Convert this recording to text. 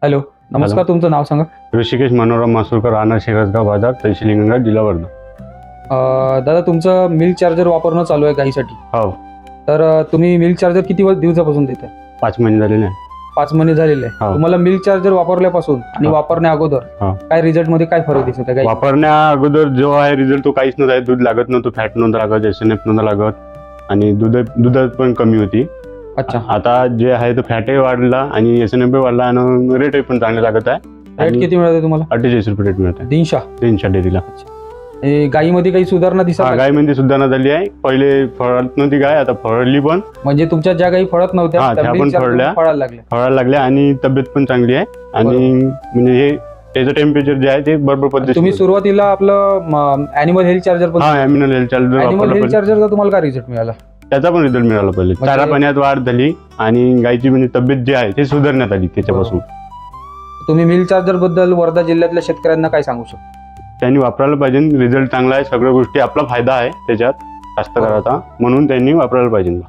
Hello, नमस्कार. Hello. तुमचं नाव सांगा. ऋषिकेश मनोरम मासुरकर, राहणार शेखसगाव बाजार, तहसील हिंगणघाट, जिल्हा वर्धा. दादा, तुमचं मिल्क चार्जर वापरणं चालू आहे गाईसाठी. हो, तर तुम्ही मिल्क चार्जर किती दिवसापासून देताय? 5 महिने झालेले आहे. 5 महिने झालेले आहे. हो. तुम्हाला मिल्क चार्जर वापरल्यापासून आणि हो. वापरण्या अगोदर हो. काय रिझल्ट मध्ये काय फरक दिसत आहे? वापरण्या अगोदर जो आहे रिझल्ट तो काहीच नव्हता. दूध लागत नव्हतं, फॅट नव्हतं लागत, SNF नव्हतं लागत आणि दुधात पण कमी होती. अच्छा. आता जे आहे तो फॅटही वाढला आणि SNF वाढला आणि रेटही पण चांगले लागत आहे. रेट किती मिळते तुम्हाला? 48 रुपये रेट मिळत आहे 300 डेअरीला. गाईमध्ये काही सुधारणा दिसत आहे? गायमध्ये सुधारणा झाली आहे. पहिले फळत नव्हती गाय, आता फळली पण. म्हणजे तुमच्या ज्या गाई फळत नव्हत्या त्या त्या milk पण charger फळायला फळायला लागल्या आणि तब्येत पण चांगली आहे. आणि म्हणजे हे त्याचं टेम्परेचर जे आहे ते बरोबर पद्धतीने. तुम्ही सुरुवातीला आपलं ॲनिमल हेल्थ चार्जर पण animal health charger animal health वापरला, चार्जरचा तुम्हाला काय रिझल्ट मिळाला? त्याचा पण रिझल्ट मिळाला. पहिले चारा पाण्यात वाढ झाली आणि गायची म्हणजे तब्येत जी आहे ते सुधारण्यात आली त्याच्यापासून. तुम्ही मिल्क चार्जर बद्दल वर्धा जिल्ह्यातल्या शेतकऱ्यांना काय सांगू शकता? त्यांनी वापरायला पाहिजे. रिझल्ट चांगला आहे, सगळ्या गोष्टी आपला फायदा आहे त्याच्यात कास्तकाराचा, म्हणून त्यांनी वापरायला पाहिजे.